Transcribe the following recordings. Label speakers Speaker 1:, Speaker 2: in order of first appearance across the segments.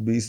Speaker 1: 20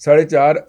Speaker 1: 4.5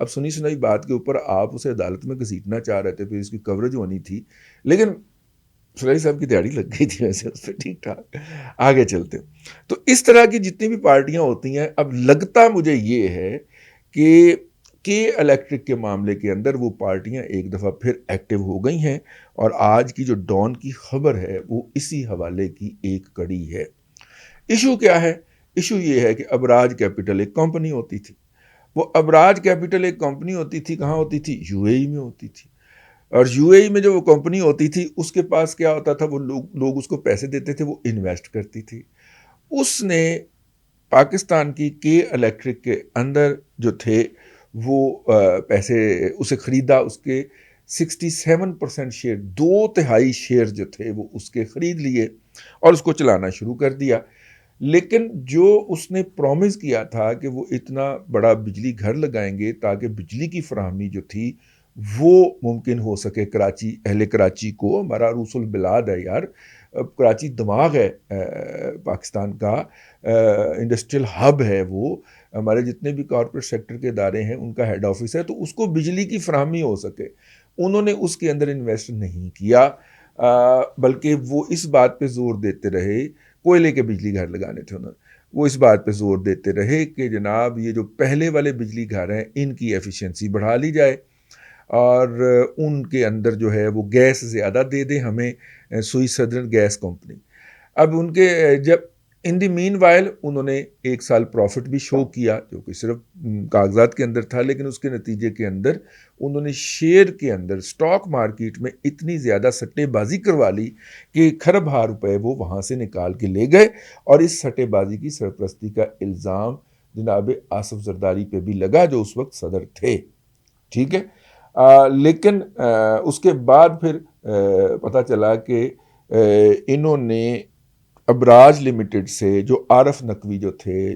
Speaker 1: اب سنی سنائی بات کے اوپر آپ اسے عدالت میں گھسیٹنا چاہ رہے تھے، پھر اس کی کوریج ہونی تھی، لیکن سلائی صاحب کی دیہڑی لگ گئی تھی ویسے اس پہ، ٹھیک ٹھاک آگے چلتے. تو اس طرح کی جتنی بھی پارٹیاں ہوتی ہیں، اب لگتا مجھے یہ ہے کہ الیکٹرک کے معاملے کے اندر وہ پارٹیاں ایک دفعہ پھر ایکٹیو ہو گئی ہیں، اور آج کی جو ڈان کی خبر ہے وہ اسی حوالے کی ایک کڑی ہے. ایشو کیا ہے؟ ایشو یہ ہے کہ ابراج کیپٹل ایک کمپنی ہوتی تھی. وہ ابراج کیپٹل ایک کمپنی ہوتی تھی، کہاں ہوتی تھی؟ یو اے ای میں ہوتی تھی. اور یو اے ای میں جو وہ کمپنی ہوتی تھی اس کے پاس کیا ہوتا تھا، وہ لوگ اس کو پیسے دیتے تھے، وہ انویسٹ کرتی تھی. اس نے پاکستان کی کے الیکٹرک کے اندر جو تھے وہ پیسے اسے خریدا، اس کے 67% شیئر، 2/3 شیئر جو تھے وہ اس کے خرید لیے اور اس کو چلانا شروع کر دیا. لیکن جو اس نے پرومس کیا تھا کہ وہ اتنا بڑا بجلی گھر لگائیں گے تاکہ بجلی کی فراہمی جو تھی وہ ممکن ہو سکے کراچی، اہل کراچی کو، ہمارا عروس البلاد ہے یار، کراچی دماغ ہے پاکستان کا، انڈسٹریل ہب ہے وہ، ہمارے جتنے بھی کارپوریٹ سیکٹر کے ادارے ہیں ان کا ہیڈ آفس ہے، تو اس کو بجلی کی فراہمی ہو سکے. انہوں نے اس کے اندر انویسٹ نہیں کیا، بلکہ وہ اس بات پہ زور دیتے رہے، کوئلے کے بجلی گھر لگانے تھے انہوں نے، وہ اس بات پہ زور دیتے رہے کہ جناب یہ جو پہلے والے بجلی گھر ہیں ان کی ایفیشنسی بڑھا لی جائے اور ان کے اندر جو ہے وہ گیس زیادہ دے دیں ہمیں، سوئی سدرن گیس کمپنی. اب ان کے جب ان دی مین وائل انہوں نے 1 سال پروفٹ بھی شو کیا جو کہ صرف کاغذات کے اندر تھا، لیکن اس کے نتیجے کے اندر انہوں نے شیئر کے اندر سٹاک مارکیٹ میں اتنی زیادہ سٹے بازی کروا لی کہ کھرب ہا روپے وہ وہاں سے نکال کے لے گئے، اور اس سٹے بازی کی سرپرستی کا الزام جناب آصف زرداری پہ بھی لگا جو اس وقت صدر تھے. ٹھیک ہے، لیکن اس کے بعد پھر پتہ چلا کہ انہوں نے ابراج لمیٹڈ سے جو عارف نقوی جو تھے،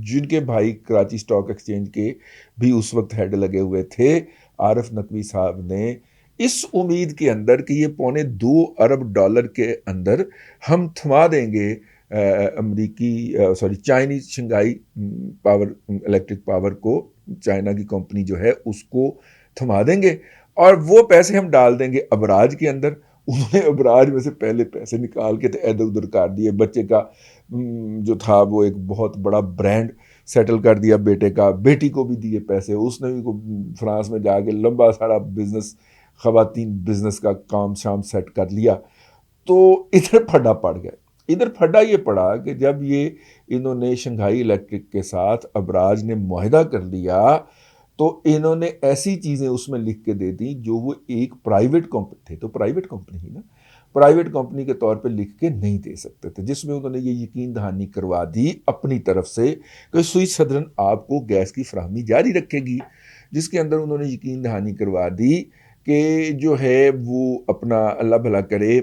Speaker 1: جن کے بھائی کراچی سٹاک ایکسچینج کے بھی اس وقت ہیڈ لگے ہوئے تھے، عارف نقوی صاحب نے اس امید کے اندر کہ یہ $2.25 ارب کے اندر ہم تھما دیں گے Chinese Shanghai power electric power کو، چائنا کی کمپنی جو ہے اس کو تھما دیں گے اور وہ پیسے ہم ڈال دیں گے ابراج کے اندر. انہوں نے ابراج میں سے پہلے پیسے نکال کے ادھر ادھر کر دیے، بچے کا جو تھا وہ ایک بہت بڑا برانڈ سیٹل کر دیا بیٹے کا، بیٹی کو بھی دیے پیسے، اس نے بھی فرانس میں جا کے لمبا سارا بزنس، خواتین بزنس کا کام شام سیٹ کر لیا. تو ادھر پھڈا پڑ گئے. ادھر پھڈا یہ پڑا کہ جب یہ انہوں نے شنگھائی الیکٹرک کے ساتھ ابراج نے معاہدہ کر لیا تو انہوں نے ایسی چیزیں اس میں لکھ کے دے دیں جو وہ ایک پرائیویٹ کمپنی تھے، تو پرائیویٹ کمپنی ہی نا، پرائیویٹ کمپنی کے طور پہ لکھ کے نہیں دے سکتے تھے، جس میں انہوں نے یہ یقین دہانی کروا دی اپنی طرف سے کہ سوئی سدرن آپ کو گیس کی فراہمی جاری رکھے گی، جس کے اندر انہوں نے یقین دہانی کروا دی کہ جو ہے وہ اپنا اللہ بھلا کرے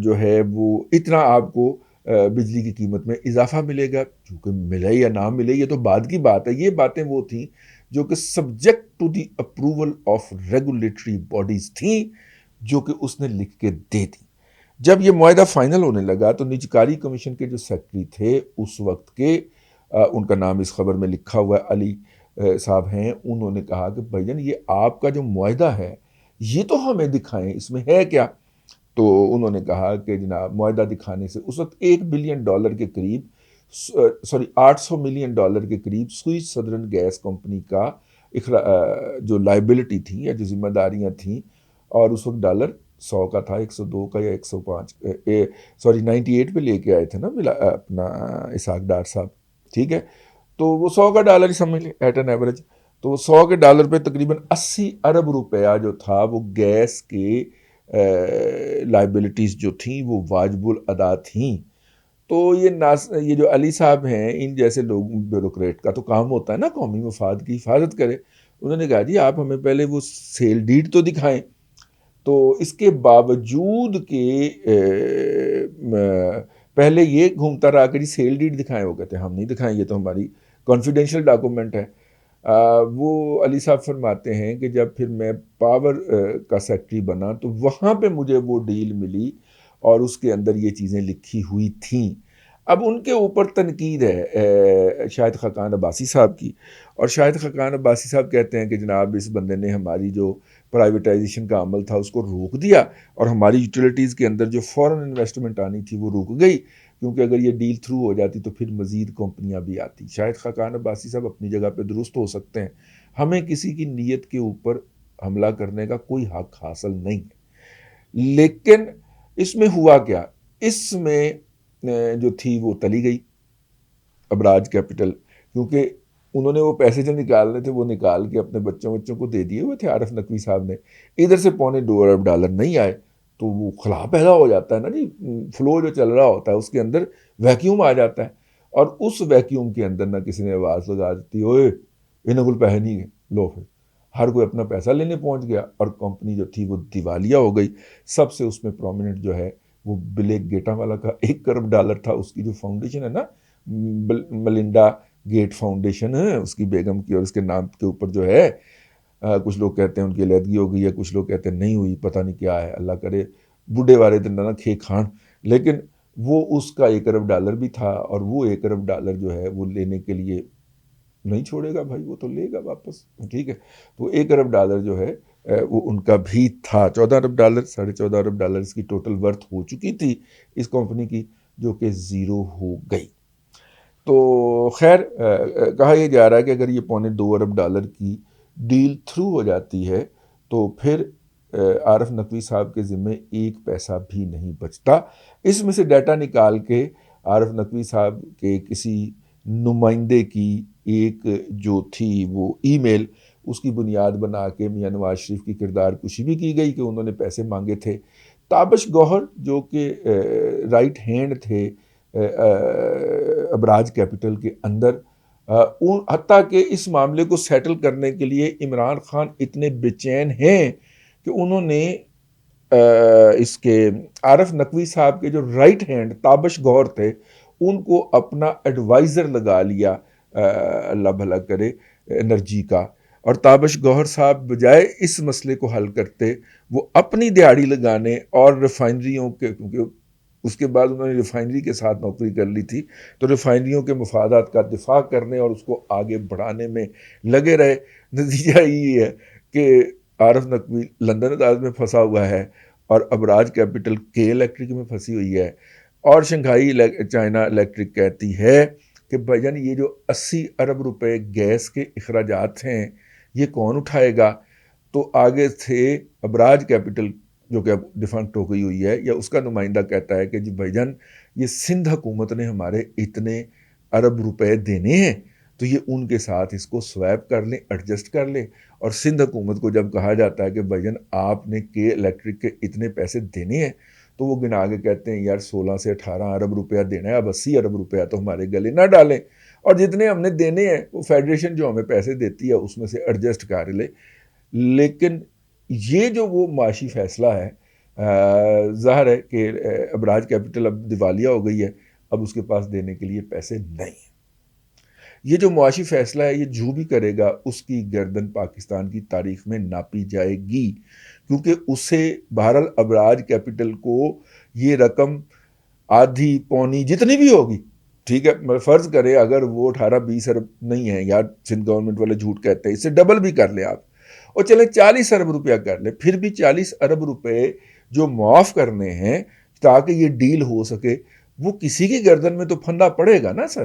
Speaker 1: جو ہے وہ اتنا آپ کو بجلی کی قیمت میں اضافہ ملے گا. چونکہ ملے یا نہ ملے یہ تو بعد کی بات ہے، یہ باتیں وہ تھیں جو کہ subject to the approval of regulatory bodies تھیں جو کہ اس نے لکھ کے دے دی. جب یہ معاہدہ فائنل ہونے لگا تو نجکاری کمیشن کے جو سیکرٹری تھے اس وقت کے، ان کا نام اس خبر میں لکھا ہوا ہے، علی صاحب ہیں، انہوں نے کہا کہ بھائی جان یہ آپ کا جو معاہدہ ہے یہ تو ہمیں دکھائیں، اس میں ہے کیا؟ تو انہوں نے کہا کہ جناب معاہدہ دکھانے سے اس وقت $1 بلین کے قریب $800 ملین کے قریب سوئی سدرن گیس کمپنی کا جو لائبلٹی تھی یا جو ذمہ داریاں تھیں، اور اس وقت ڈالر 100 کا تھا، 102 کا یا 105 98 پہ لے کے آئے تھے نا اپنا اسحاق ڈار صاحب. ٹھیک ہے، تو وہ 100 کا ڈالر ہی سمجھ لیں ایٹ این ایوریج، تو 100 کے ڈالر پہ تقریباً 80 ارب روپیہ جو تھا وہ گیس کے لائبلٹیز جو تھیں وہ واجب الادا تھیں. تو یہ جو علی صاحب ہیں، ان جیسے لوگ بیوروکریٹ کا تو کام ہوتا ہے نا قومی مفاد کی حفاظت کرے. انہوں نے کہا جی آپ ہمیں پہلے وہ سیل ڈیڈ تو دکھائیں. تو اس کے باوجود کہ پہلے یہ گھومتا رہا کہ جی سیل ڈیڈ دکھائیں، وہ کہتے ہیں ہم نہیں دکھائیں، یہ تو ہماری کانفیڈینشیل ڈاکومنٹ ہے. وہ علی صاحب فرماتے ہیں کہ جب پھر میں پاور کا سیکرٹری بنا تو وہاں پہ مجھے وہ ڈیل ملی اور اس کے اندر یہ چیزیں لکھی ہوئی تھیں. اب ان کے اوپر تنقید ہے شاہد خاقان عباسی صاحب کی، اور شاہد خاقان عباسی صاحب کہتے ہیں کہ جناب اس بندے نے ہماری جو پرائیویٹائزیشن کا عمل تھا اس کو روک دیا، اور ہماری یوٹیلیٹیز کے اندر جو فورن انویسٹمنٹ آنی تھی وہ رک گئی، کیونکہ اگر یہ ڈیل تھرو ہو جاتی تو پھر مزید کمپنیاں بھی آتی۔ شاہد خاقان عباسی صاحب اپنی جگہ پہ درست ہو سکتے ہیں، ہمیں کسی کی نیت کے اوپر حملہ کرنے کا کوئی حق حاصل نہیں ہے، لیکن اس میں ہوا کیا، اس میں جو تھی وہ تلی گئی ابراج کیپٹل، کیونکہ انہوں نے وہ پیسے جو نکالنے تھے وہ نکال کے اپنے بچوں کو دے دیے ہوئے تھے عارف نقوی صاحب نے، ادھر سے $2.25 ارب نہیں آئے تو وہ خلا پیدا ہو جاتا ہے نا جی، فلو جو چل رہا ہوتا ہے اس کے اندر ویکیوم آ جاتا ہے، اور اس ویکیوم کے اندر نہ کسی نے آواز لگا دیتی اوئے انہیں کل پیسے نہیں گئے، لو پھر ہر کوئی اپنا پیسہ لینے پہنچ گیا، اور کمپنی جو تھی وہ دیوالیہ ہو گئی۔ سب سے اس میں پرومیننٹ جو ہے وہ بل گیٹا والا کا $1 ارب تھا، اس کی جو فاؤنڈیشن ہے نا ملنڈا گیٹ فاؤنڈیشن ہے، اس کی بیگم کی، اور اس کے نام کے اوپر جو ہے کچھ لوگ کہتے ہیں ان کی علیحدگی ہو گئی ہے، کچھ لوگ کہتے ہیں نہیں ہوئی، پتہ نہیں کیا ہے، اللہ کرے بوڑھے والے دن نہ کھے کھان، لیکن وہ اس کا $1 ارب بھی تھا، اور وہ $1 ارب جو ہے وہ لینے کے لیے نہیں چھوڑے گا بھائی، وہ تو لے گا واپس، ٹھیک ہے، تو $1 ارب جو ہے وہ ان کا بھی تھا۔ $14 ارب $14.5 ارب اس کی ٹوٹل ورتھ ہو چکی تھی اس کمپنی کی، جو کہ زیرو ہو گئی۔ تو خیر کہا یہ جا رہا ہے کہ اگر یہ $2.25 ارب کی ڈیل تھرو ہو جاتی ہے تو پھر عارف نقوی صاحب کے ذمے ایک پیسہ بھی نہیں بچتا۔ اس میں سے ڈیٹا نکال کے عارف نقوی صاحب کے کسی نمائندے کی ایک جو تھی وہ ای میل، اس کی بنیاد بنا کے میاں نواز شریف کی کردار کشی بھی کی گئی کہ انہوں نے پیسے مانگے تھے۔ تابش گوہر جو کہ رائٹ ہینڈ تھے ابراج کیپٹل کے اندر، حتیٰ کہ اس معاملے کو سیٹل کرنے کے لیے عمران خان اتنے بے چین ہیں کہ انہوں نے اس کے عارف نقوی صاحب کے جو رائٹ ہینڈ تابش گوہر تھے ان کو اپنا ایڈوائزر لگا لیا، اللہ بھلا کرے، انرجی کا، اور تابش گوہر صاحب بجائے اس مسئلے کو حل کرتے وہ اپنی دیہڑی لگانے اور ریفائنریوں کے، کیونکہ اس کے بعد انہوں نے ریفائنری کے ساتھ نوکری کر لی تھی، تو ریفائنریوں کے مفادات کا دفاع کرنے اور اس کو آگے بڑھانے میں لگے رہے۔ نتیجہ یہ ہے کہ عارف نقوی لندن عدالت میں پھنسا ہوا ہے، اور ابراج کیپٹل کے الیکٹرک میں پھنسی ہوئی ہے، اور شنگھائی چائنا الیکٹرک کہتی ہے کہ بھائی یہ جو $80 ارب گیس کے اخراجات ہیں یہ کون اٹھائے گا؟ تو آگے تھے ابراج کیپٹل جو کہ اب ڈیفنکٹ ہو گئی ہوئی ہے، یا اس کا نمائندہ کہتا ہے کہ جی بھائی جان یہ سندھ حکومت نے ہمارے اتنے ارب روپے دینے ہیں تو یہ ان کے ساتھ اس کو سویپ کر لیں، ایڈجسٹ کر لیں۔ اور سندھ حکومت کو جب کہا جاتا ہے کہ بھائی جان آپ نے کے الیکٹرک کے اتنے پیسے دینے ہیں، تو وہ گنا کے کہتے ہیں یار 16 سے 18 ارب روپیہ دینا ہے، اب 80 ارب روپیہ تو ہمارے گلے نہ ڈالیں، اور جتنے ہم نے دینے ہیں وہ فیڈریشن جو ہمیں پیسے دیتی ہے اس میں سے ایڈجسٹ کر لے۔ لیکن یہ جو وہ معاشی فیصلہ ہے، ظاہر ہے کہ ابراج کیپٹل اب دیوالیہ ہو گئی ہے، اب اس کے پاس دینے کے لیے پیسے نہیں ہیں۔ یہ جو معاشی فیصلہ ہے یہ جو بھی کرے گا اس کی گردن پاکستان کی تاریخ میں ناپی جائے گی، کیونکہ اسے بہرحال ابراج کیپٹل کو یہ رقم آدھی پونی جتنی بھی ہوگی، ٹھیک ہے، فرض کرے اگر وہ 18-20 ارب نہیں ہے، یار سندھ گورنمنٹ والے جھوٹ کہتے ہیں، اس سے ڈبل بھی کر لیں آپ، اور چلیں 40 ارب روپیہ کر لیں، پھر بھی 40 ارب روپے جو معاف کرنے ہیں تاکہ یہ ڈیل ہو سکے، وہ کسی کی گردن میں تو پھندا پڑے گا نا سر،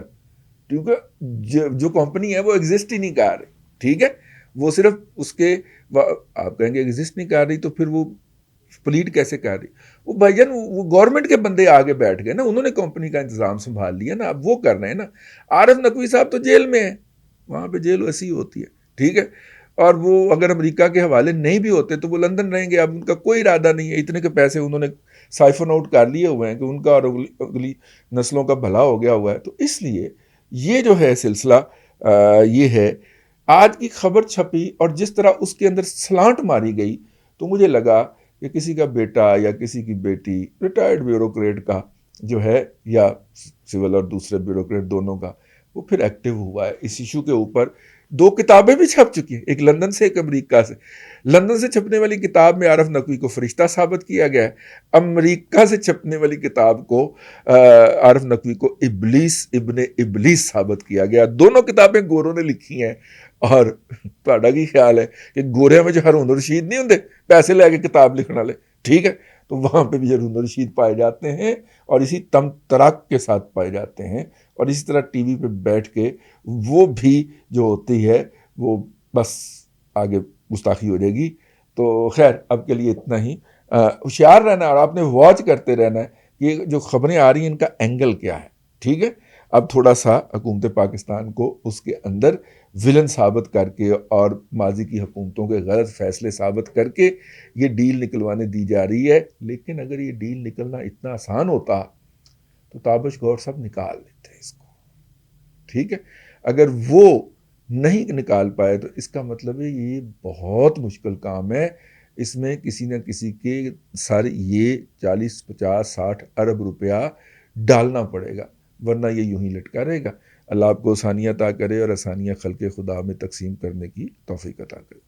Speaker 1: کیونکہ جو کمپنی ہے وہ ایگزسٹ ہی نہیں کر رہی، ٹھیک ہے، وہ صرف اس کے، آپ کہیں گے ایگزسٹ نہیں کر رہی تو پھر وہ پلیٹ کیسے کر رہی؟ وہ بھائی جان وہ گورنمنٹ کے بندے آگے بیٹھ گئے نا، انہوں نے کمپنی کا انتظام سنبھال لیا نا، اب وہ کر رہے ہیں نا۔ عارف نقوی صاحب تو جیل میں ہیں، وہاں پہ جیل ویسی ہوتی ہے، ٹھیک ہے، اور وہ اگر امریکہ کے حوالے نہیں بھی ہوتے تو وہ لندن رہیں گے، اب ان کا کوئی ارادہ نہیں ہے، اتنے کے پیسے انہوں نے سائفن آؤٹ کر لیے ہوئے ہیں کہ ان کا اور اگلی نسلوں کا بھلا ہو گیا ہوا ہے۔ تو اس لیے یہ جو ہے سلسلہ یہ ہے، آج کی خبر چھپی اور جس طرح اس کے اندر سلانٹ ماری گئی تو مجھے لگا کہ کسی کا بیٹا یا کسی کی بیٹی ریٹائرڈ بیوروکریٹ کا جو ہے، یا سول اور دوسرے بیوروکریٹ دونوں کا وہ پھر ایکٹیو ہوا ہے اس ایشو کے اوپر. 2 کتابیں بھی چھپ چکی ہیں, ایک لندن سے ایک امریکہ سے. لندن سے چھپنے والی کتاب میں عارف نقوی کو فرشتہ ثابت کیا گیا ہے, امریکہ سے چھپنے والی کتاب کو عارف نقوی کو ابلیس ابن ابلیس ثابت کیا گیا. دونوں کتابیں گوروں نے لکھی ہیں. اور تہاڈا کی خیال ہے کہ گوریاں میں جو ہارون رشید نہیں ہوندے پیسے لے کے کتاب لکھن والے, ٹھیک ہے, تو وہاں پہ بھی ہارون رشید پائے جاتے ہیں اور اسی تم تراک کے ساتھ پائے جاتے ہیں. اور اسی طرح ٹی وی پہ بیٹھ کے وہ بھی جو ہوتی ہے وہ بس آگے گستاخی ہو جائے گی. تو خیر اب کے لیے اتنا ہی. ہوشیار رہنا اور آپ نے واچ کرتے رہنا ہے کہ یہ جو خبریں آ رہی ہیں ان کا اینگل کیا ہے, ٹھیک ہے. اب تھوڑا سا حکومت پاکستان کو اس کے اندر ولن ثابت کر کے اور ماضی کی حکومتوں کے غلط فیصلے ثابت کر کے یہ ڈیل نکلوانے دی جا رہی ہے. لیکن اگر یہ ڈیل نکلنا اتنا آسان ہوتا تو تابش گور صاحب نکال لیتے اس کو, ٹھیک ہے. اگر وہ نہیں نکال پائے تو اس کا مطلب ہے یہ بہت مشکل کام ہے. اس میں کسی نہ کسی کے سارے یہ 40-50-60 ارب روپیہ ڈالنا پڑے گا, ورنہ یہ یوں ہی لٹکا رہے گا. اللہ آپ کو آسانیاں عطا کرے اور آسانیاں خلق خدا میں تقسیم کرنے کی توفیق عطا کرے.